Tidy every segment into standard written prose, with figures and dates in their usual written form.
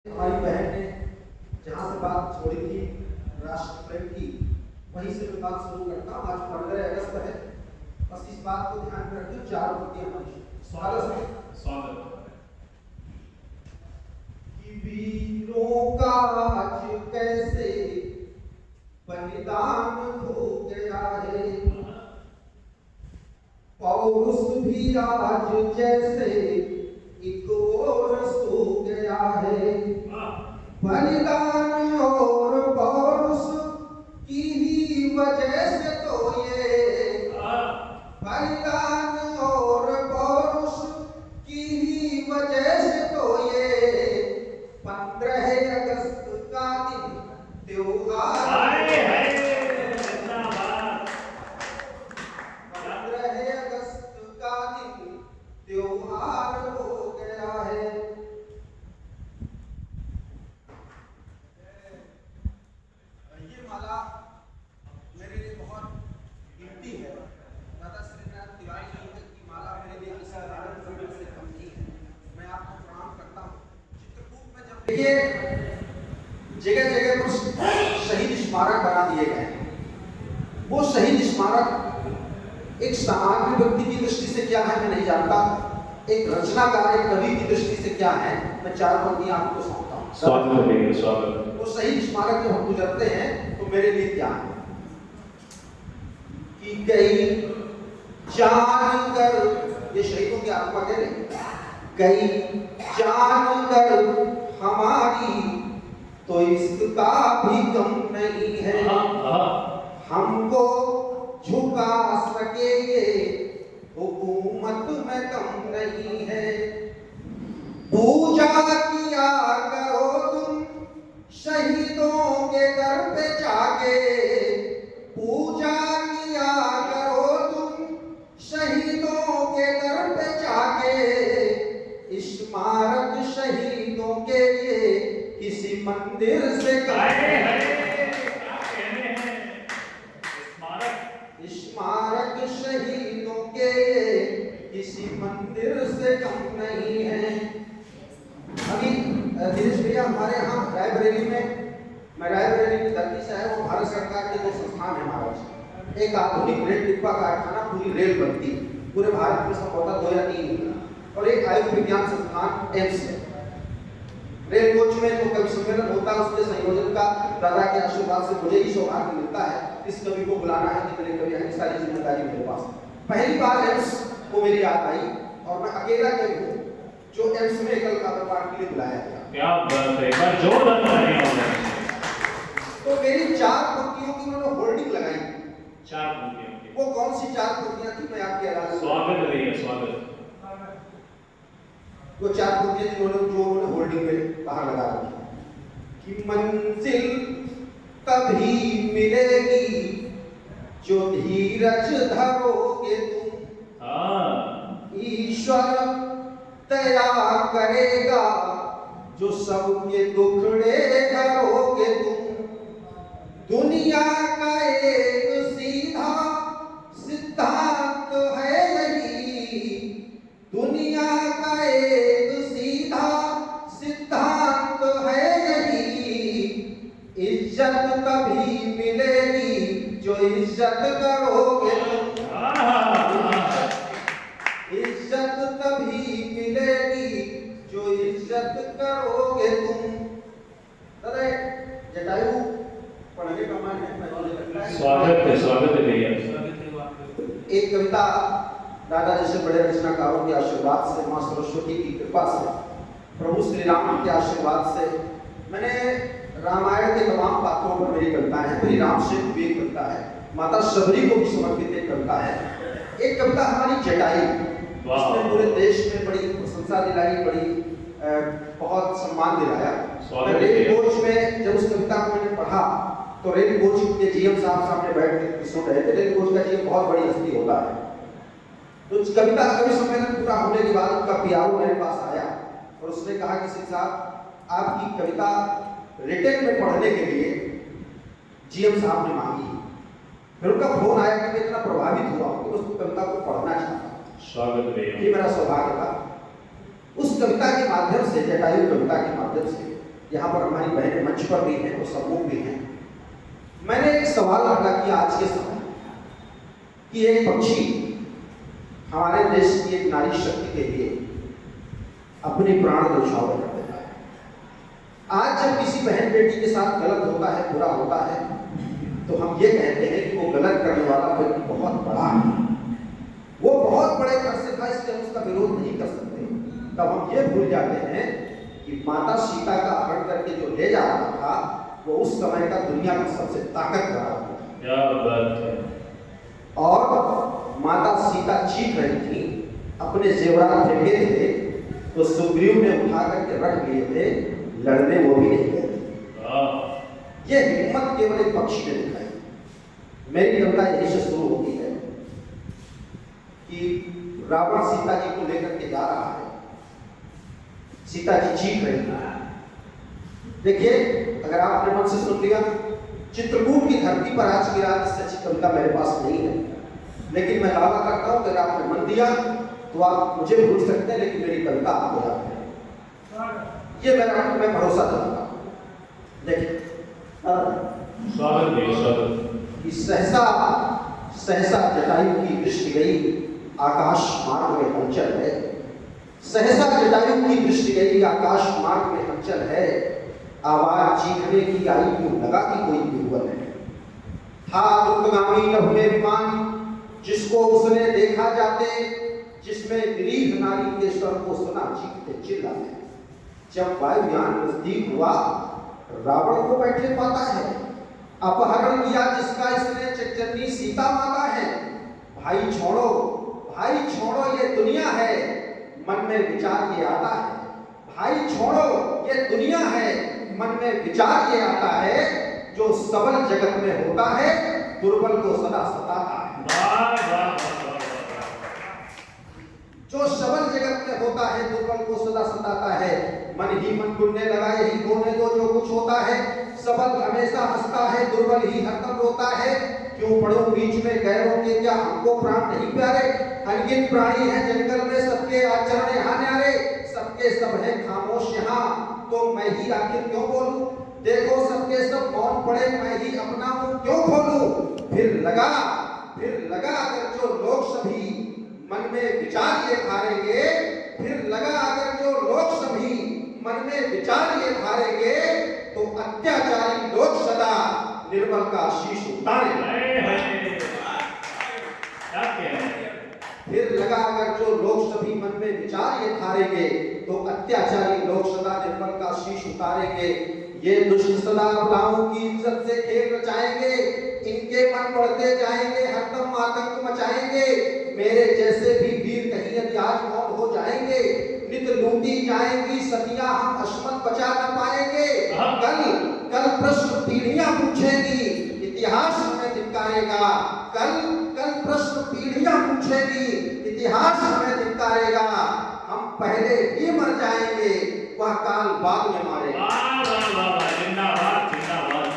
हमारी बहन ने जहाँ से बात छोड़ी थी राष्ट्र प्रेम की, वहीं से मैं बात शुरू करता हूँ। आज 15 अगस्त है, बस इस बात को ध्यान में रखिए। 4 पंक्तियां हमारी स्वागत कि वीरों का आज कैसे बलिदान हो गया है, पौरुष भी आज जैसे एक और सो गया है। बलिदान और पौरुष की ही वजह से तो ये, बलिदान और पौरुष की ही वजह से तो ये 15 अगस्त का दिन त्योहार 15 अगस्त का दिन त्योहार हो गया है। ये माला मेरे लिए बहुत कीमती है। दादा श्रीनाथ तिवारी जी की माला मेरे लिए किसी साधारण समय से कम नहीं है। मैं आपको प्रणाम करता हूँ। चित्रकूट में जब देखिए जगह जगह पर शहीद स्मारक बना दिए गए हैं। वो शहीद स्मारक एक सामान्य व्यक्ति की दृष्टि से क्या है मैं नहीं जानता, एक रचनाकार एक कवि की दृष्टि से क्या है मैं 4 पंक्तियां आपको सुनाता हूँ। स्वागत। वो शहीद स्मारक जब हम गुजरते हैं तो मेरे लिए क्या है कि गई जान कर, ये शहीदों की आत्मा कह रही, गई जान कर हमारी तो इसका भी कम नहीं है। हमको झुका सके ये हुकूमत में कम नहीं है। पूजा किया करो तुम शहीदों के दर पे जाके, पूजा किया करो तुम शहीदों के दर पे जाके। स्मारक शहीदों के लिए किसी मंदिर से स्मारक शहीदों के किसी मंदिर से कम नहीं है। अभी दिनेश भैया हमारे यहाँ रायबरेली में, मैं रायबरेली की धरती से है, वो भारत सरकार के 2 संस्थान है हमारा। एक आधुनिक रेल डिब्बा कारखाना, पूरी रेल बनती पूरे भारत में संभवतः 2 या 3, और एक आयुर्विज्ञान संस्थान एम्स है। रेल कोच में जो कवि सम्मेलन होता है उसके संयोजन का दादा के आशीर्वाद से मुझे ही सौभाग्य मिलता है इस कवि को बुलाना है, जितने कवि हैं सारी जिम्मेदारी मेरे पास। पहली बार एम्स को मेरी याद आई और मैं अकेला कवि हूँ जो एम्स में एकल काव्य पाठ के लिए बुलाया गया। क्या बात है, एक बार जोरदार तालियां। तो मेरी 4 पंक्तियों की उन्होंने होल्डिंग लगाई। 4 पंक्तियों की वो कौन सी 4 पंक्तियां थी मैं आपके आगे स्वागत भैया स्वागत। वो 4 पंक्तियां जो होल्डिंग में बाहर लगा रखी कि मंजिल तभी मिलेगी जो धीरज धरोगे तुम, ईश्वर दया करेगा जो सबके दुखड़े धरोगे तुम। दुनिया का एक सीधा सिद्धांत है यही, दुनिया का एक सीधा सिद्धांत है यही। इज्जत तभी मिलेगी जो इज्जत करोगे तुम, इज्जत तभी मिलेगी जो इज्जत करोगे तुम। दादा जटायु पढ़ने का मन है, स्वागत है भैया। एक कविता दादा जैसे बड़े रचनाकारों के आशीर्वाद से, मां सरस्वती की कृपा से, प्रभु श्री राम के आशीर्वाद से, मैंने रामायण के तमाम पात्रों पर मेरी कविताएं हैं। मेरी राम से भी एक कविता है, माता शबरी को भी समर्पित एक कविता है। एक कविता हमारी जटाई, जिसने पूरे देश में बड़ी प्रशंसा दिलाई, बड़ी बहुत सम्मान दिलाया। रेल कोच में जब उस कविता को मैंने पढ़ा तो रेल कोच के जीएम साहब सामने बैठ के सुन रहे थे। रेल कोच का जीएम बहुत बड़ी हस्ती होता है। तो कविता कवि सम्मेलन पूरा होने के बाद उनका पियाऊ मेरे पास आया और उसने कहा कि सिंह साहब आपकी कविता रिटेन में पढ़ने के लिए जीएम साहब ने मांगी। फिर उनका फोन आया कि मैं इतना प्रभावित हुआ कि उस कविता को पढ़ना चाहता। स्वागत है। ये मेरा सौभाग्य था। उस कविता के माध्यम से, जटायु कविता के माध्यम से यहाँ पर हमारी बहनें मंच पर भी हैं और सम्मुख भी हैं। मैंने एक सवाल खड़ा किया आज के समय कि एक पक्षी हमारे देश की एक नारी शक्ति के लिए अपनी प्राण न्यौछावर कर देता है। आज जब किसी बहन बेटी के साथ गलत होता है, बुरा होता है, तो हम ये कहते हैं कि वो गलत करने वाला व्यक्ति बहुत बड़ा है, वो बहुत बड़े घर से था इसलिए हम उसका विरोध नहीं कर सकते। तब हम ये भूल जाते हैं कि माता सीता का अपहरण करके जो ले जा रहा था वो उस समय का दुनिया का सबसे ताकतवर आदमी था। क्या बात है। और माता सीता चीख रही थी, अपने जेवरात फेंके थे, तो सुग्रीव ने उठा करके रख लिए थे, लड़ने वो भी नहीं गए थे। ये हिम्मत केवल एक पक्षी ने दिखाई। मेरी कविता यही से शुरू होती है कि रावण सीता जी को लेकर के जा रहा है, सीता जी चीख रही है। देखिए, अगर आपने मन से सुन लिया, चित्रकूट की धरती पर आज की रात इससे अच्छी कविता मेरे पास नहीं है, लेकिन मैं दावा करता हूं अगर आपने मन दिया तो आप मुझे भूल सकते हैं, लेकिन मेरी कविता आपको याद है। ये मैं भरोसा दिलाता हूं। देखिए, स्वागत है, स्वागत। सहसा सहसा जटायु की दृष्टि गई, आकाश मार्ग में हलचल है। सहसा जटायु की दृष्टि गई, आकाश मार्ग में हलचल है। आवाज चीखने की आई क्यों, लगा कि कोई दुर्बल है। था दुर्गामी नभ में विमान, जिसको उसने देखा जाते, जिसमें निरीह नारी के स्वर को सुना चीखते चिल्लाते। जब वायुयान नजदीक हुआ, रावण को बैठे पाता है। अपहरण किया जिसका इसने चचन्नी सीता माता है। भाई छोड़ो ये दुनिया है, मन में विचार ये आता है। भाई छोड़ो ये दुनिया है, मन में विचार ये आता है। जो सबल जगत में होता है, दुर्बल को सदा सताता है। जो सबल जगत में होता है, दुर्बल को सदा सताता है। मन ही मन गुनने लगा, यही होने दो जो कुछ होता है। सबल हमेशा हंसता है, दुर्बल ही हरदम रोता है। क्यों पड़ो बीच में गैरों के, क्या हमको प्राण नहीं प्यारे। अनगिनत प्राणी है जंगल में, सबके आचरण यहाँ न्यारे। सबके सब है खामोश यहाँ, तो मैं ही आखिर क्यों बोलूं। देखो सबके सब मौन पड़े, मैं ही अपना मुंह क्यों खोलूं। फिर लगा अगर जो लोग सभी मन में विचार ये धारेंगे। फिर लगा अगर जो लोग सभी मन में विचार ये धारेंगे, तो अत्याचारी लोग सदा निर्बल का शीश उतारेंगे। फिर लगा अगर जो लोग सभी मन में विचार ये धारेंगे, तो अत्याचारी लोग सदा निर्बल का शीश उतारेंगे। ये दुष्ट सदा अबलाओं की इज्जत से खेल रचाएंगे। इनके मन बढ़ते जाएंगे, हरदम आतंक मचाएंगे। मेरे जैसे भी वीर कहीं यदि आज मौन हो जाएंगे। नित लूटी जाएंगी सतियां, हम अश्मत बचा न पाएंगे। कल प्रश्न पीढ़ियां पूछेंगी, इतिहास हमें धिक्कारेगा। कल प्रश्न पीढ़ियां पूछेगी, इतिहास हमें धिक्कारेगा। हम पहले ही मर जाएंगे, वह काल बाद में मारेगा। जिंदाबाद जिंदाबाद।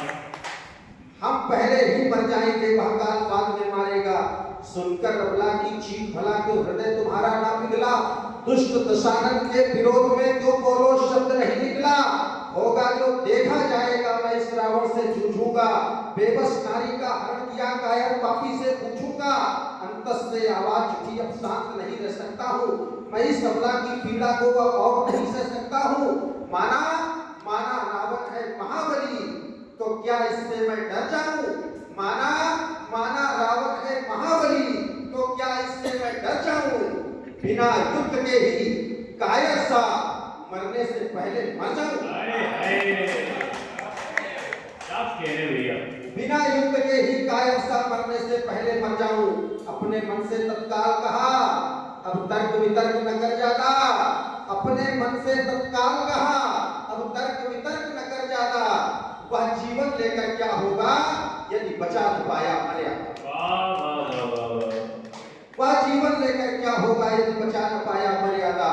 हम पहले ही मर जाएंगे, वह काल बाद में मारेगा। सुनकर अबला की चीख भला क्यों हृदय तुम्हारा ना पिघला। दुष्ट दशानन के विरोध में क्यों बोलो शब्द नहीं निकला। होगा जो देखा जाएगा, मैं इस रावण से जूझूंगा। बेबस नारी का हरण किया कायर पापी से पूछूंगा। अंतस से आवाज उठी, अब शांत नहीं रह सकता हूँ। मैं इस अबला की पीड़ा को अब और नहीं सह सकता हूँ। माना रावण है महाबली, तो क्या इससे मैं डर जाऊं। माना रावण है महाबली, तो क्या इससे मैं डर जाऊं। बिना युद्ध के ही कायर सा मरने से पहले मर जाऊं। बिना युद्ध के ही कायर सा मरने से पहले मर जाऊं। अपने मन से तत्काल कहा, अब तर्क वितर्क न कर ज्यादा। अपने मन से तत्काल कहा, अब तर्क वितर्क न कर ज्यादा। वह जीवन लेकर क्या होगा, यदि बचा न पाया मर्यादा। वह जीवन लेकर क्या होगा, यदि बचा न पाया मर्यादा।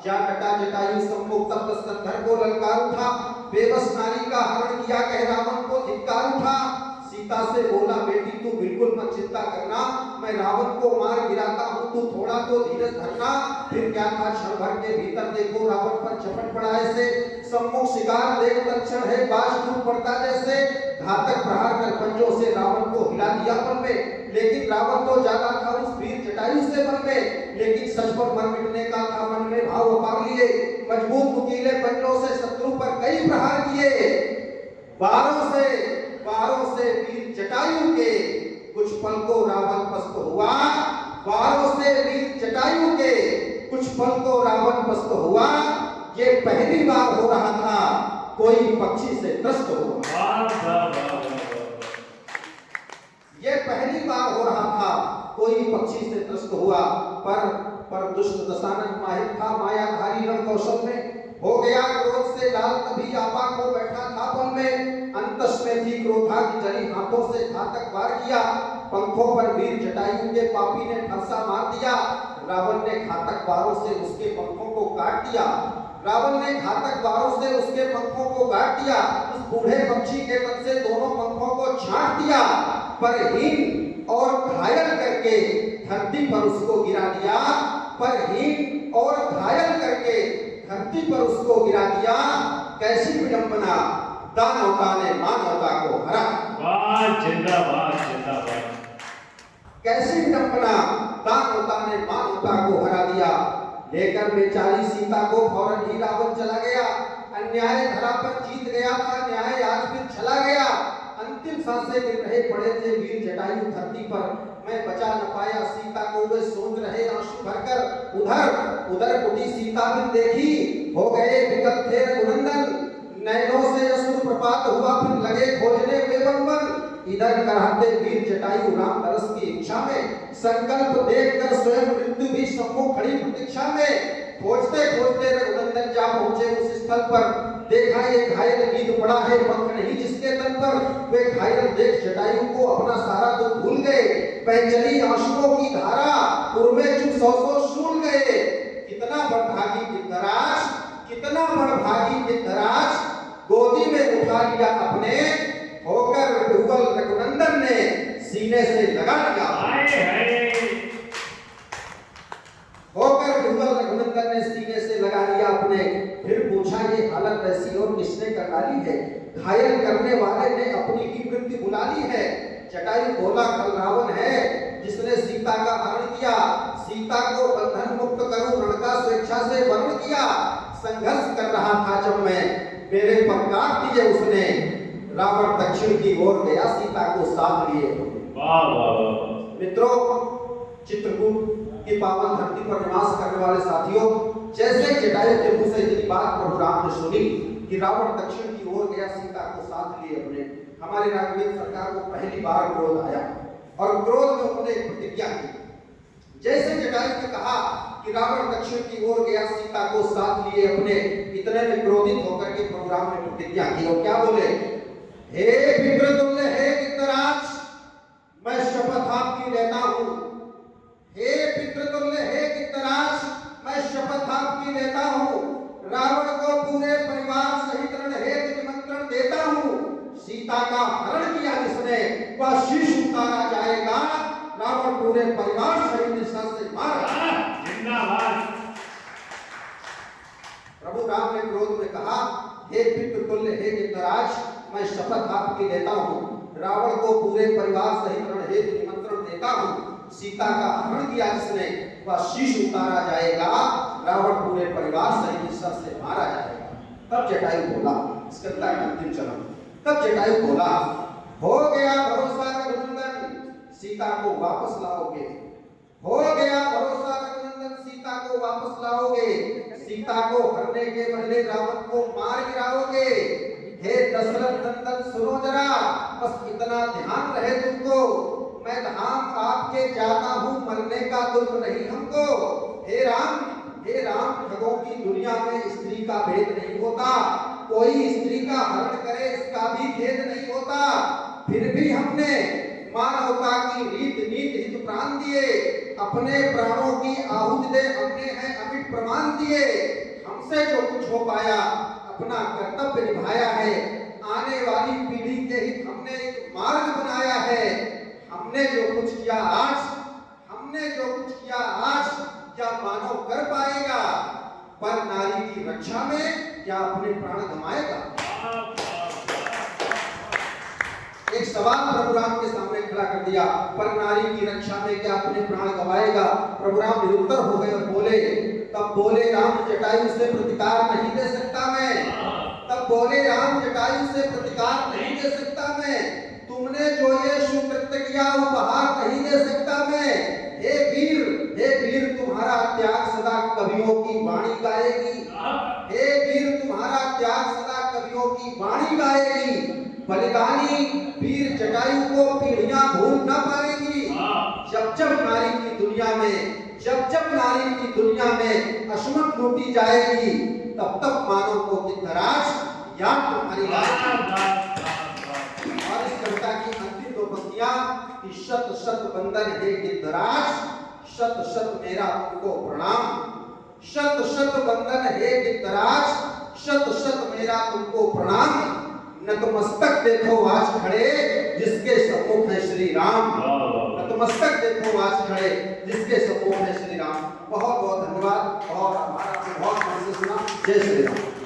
जा कटा जटायु सम्मुख, तब स्कंधर को ललकार उठा। बेबस नारी का हरण किया, कह रावण को धिक्कार उठा। सीता से बोला, बेटी तू बिल्कुल मत चिंता करना, मैं रावण को मार गिराता हूँ, तू थोड़ा तो धीरज धरना। फिर क्या था, क्षण भर के भीतर देखो रावण पर झपट पड़ा ऐसे, सम्मुख शिकार देख तत्क्षण है बाज टूट पड़ता जैसे, घातक प्रहार कर पंजों से रावण को हिला दिया पल में। लेकिन रावण तो ज्यादा था उस वीर जटायु से मन में, लेकिन सच पर मर मिटने का था मन में भाव अपार लिए, मजबूत नुकीले पंजों से शत्रु पर कई प्रहार किए। बारों से वीर जटायु के कुछ पल को रावण पस्त हुआ, बारों से वीर जटायु के कुछ पल को रावण पस्त हुआ। ये पहली बार हो रहा था कोई पक्षी से त्रस्त हुआ, ये पहली बार हो रहा था कोई पक्षी से त्रस्त हुआ। पर दुष्ट दशानन माहिर था मायाधारी रण कौशल में, हो गया क्रोध से लाल तभी आपा को बैठा था पल में, अंतस में थी क्रोधा की जली हाथों से घातक वार किया, पंखों पर वीर जटायु के पापी ने फरसा मार दिया। रावण ने घातक वारों से उसके पंखों को काट दिया, रावण ने घातक वारों से उसके पंखों को काट दिया, उस बूढ़े पक्षी के मन से दोनों पंखों को छांट दिया, पर हीन और घायल करके धरती पर उसको गिरा दिया, पर हीन और घायल करके धरती पर उसको गिरा दिया। कैसी विडंबना, दानवता ने मानवता को हरा। वाह, जिंदाबाद जिंदाबाद। कैसी विडंबना, दानवता ने मानवता को हरा दिया। लेकर बेचारी सीता को फौरन ही रावण चला गया, अन्याय धरा पर जीत गया था, न्याय आज फिर चला गया। अंतिम सांसें गिर रहे पड़े थे वीर जटायु धरती पर, मैं बचा न पाया सीता को, वे सोच रहे आंसू भरकर। उधर उठी सीता बिन देखी, हो गए विकल थे रघुनंदन, नैनों से अश्रु प्रपात हुआ, फिर लगे खोजने वे वन। इधर कराते वीर जटायु राम तरस की इच्छा में, संकल्प देखकर स्वयं मृत्यु भी सम्मुख खड़ी प्रतीक्षा में। खोजते खोजते रघुनंदन जा पहुंचे उस स्थल पर, देखा ये घायल गीत पड़ा है पंख नहीं जिसके तन पर। वे घायल देख जटायु को अपना सारा दुख भूल गए, बह चली आंसुओं की धारा, उर्मे चुप सौ सूल गए। कितना बड़भागी गिद्धराज, कितना बड़भागी गिद्धराज, गोदी में उठा लिया अपने, होकर विह्वल रघुनंदन ने सीने से लगा लिया। होकर विह्वल रघुनंदन ने सीने से लगा लिया अपने। फिर पूछा ये हालत ऐसी और किसने कर डाली है, घायल करने वाले ने अपनी ही मृत्यु बुला ली है। जटायु बोला, कल रावण है जिसने सीता का हरण किया, सीता को बंधन मुक्त करूं रण का स्वेच्छा से वर्ण किया। संघर्ष कर रहा था जब मैं, मेरे पर काट दिए उसने, रावण दक्षिण की ओर गया सीता को साथ लिए। वाह वाह वाह। मित्रों, चित्रकूट की पावन धरती पर निवास करने वाले साथियों, जैसे जटायु के मुंह से इतनी बात प्रभु राम ने सुनी कि रावण दक्षिण की ओर गया सीता को साथ लिए अपने, हमारे राघवेंद्र सरकार को पहली बार क्रोध आया और क्रोध में उन्होंने एक प्रतिज्ञा की। जैसे जटायु ने कहा कि रावण दक्षिण की ओर गया सीता को साथ लिए अपने, इतने में क्रोधित होकर के प्रभु राम ने प्रतिज्ञा की और क्या बोले, हे पितृतुल्य हे गिद्धराज, मैं शपथ आपकी लेता हूं, हे पितृतुल्य हे गिद्धराज, मैं शपथ आपकी लेता हूं, रावण को पूरे परिवार सहित रण हेतु निमंत्रण देता हूं। सीता का हरण किया जिसने, वह शीश उतारा जाएगा, रावण पूरे परिवार सहित निशान से मारा। जिंदाबाद। प्रभु राम ने क्रोध में कहा, हे पितृतुल्य हे गिद्धराज, मैं शपथ आपकी लेता हूं, रावण को पूरे परिवार सहित रण हेतु निमंत्रण देता हूं। सीता का हरण किया जिसने, वह शीश उतारा जाएगा, रावण पूरे परिवार सहित निशान से मारा जाएगा। तब जटायु बोला, इसका अंतिम चरण, तब जटायु बोला, हो गया भरोसा रघुनंदन, सीता को वापस लाओगे, हो गया भरोसा रघुनंदन, सीता को वापस लाओगे, सीता को हरने के बदले रावण को मार गिराओगे। हे दशरथ नंदन सुनो जरा, बस इतना ध्यान रहे तुमको, मैं धाम आपके जाता हूँ, मरने का दुख नहीं हमको। हे राम ठगों की दुनिया में स्त्री का भेद नहीं होता, कोई स्त्री का हरण करे इसका भी खेद नहीं होता। फिर भी हमने मानवता की रीत नीत हित प्राण दिए, अपने प्राणों की आहुति दे हमने हैं अमिट प्रमाण दिए। हमसे जो कुछ हो पाया अपना कर्तव्य निभाया है, आने वाली पीढ़ी पीढ़ी के हित हमने एक मार्ग बनाया है। हमने जो कुछ किया आज क्या मानव कर पाएगा? पर नारी की रक्षा में क्या अपने प्राण गंवाएगा? एक सवाल प्रभु राम के सामने खड़ा कर दिया, पर नारी की रक्षा में क्या अपने प्राण गंवाएगा? प्रभु राम निरुत्तर हो गए और बोले, तब बोले राम जटायु से प्रतिकार नहीं दे सकता मैं। तब बोले राम जटायु से प्रतिकार नहीं दे सकता मैं। तुमने जो ये सुकृत्य किया उपहार नहीं दे सकता मैं। हे वीर तुम्हारा त्याग सदा कवियों की वाणी गाएगी। हे वीर तुम्हारा त्याग सदा कवियों की वाणी गाएगी। बलिदानी वीर जटायु को पीढ़ियां भूल न पाएंगी। जब नारी की दुनिया में अश्मत लूटी जाएगी, तब मानव को गिद्धराज याद तुम्हारी गाएगी। और इस कविता की अंतिम दो पंक्तियां कि शत शत बंधन हे गिद्धराज, शत शत मेरा तुमको प्रणाम। शत शत बंधन हे गिद्धराज, शत शत मेरा तुमको प्रणाम। नतमस्तक देखो आज खड़े जिसके सम्मुख है श्री राम। नतमस्तक देखो आज खड़े जिसके सम्मुख है श्री राम। बहुत बहुत धन्यवाद और हमारा बहुत मन से सुना। जय श्री राम।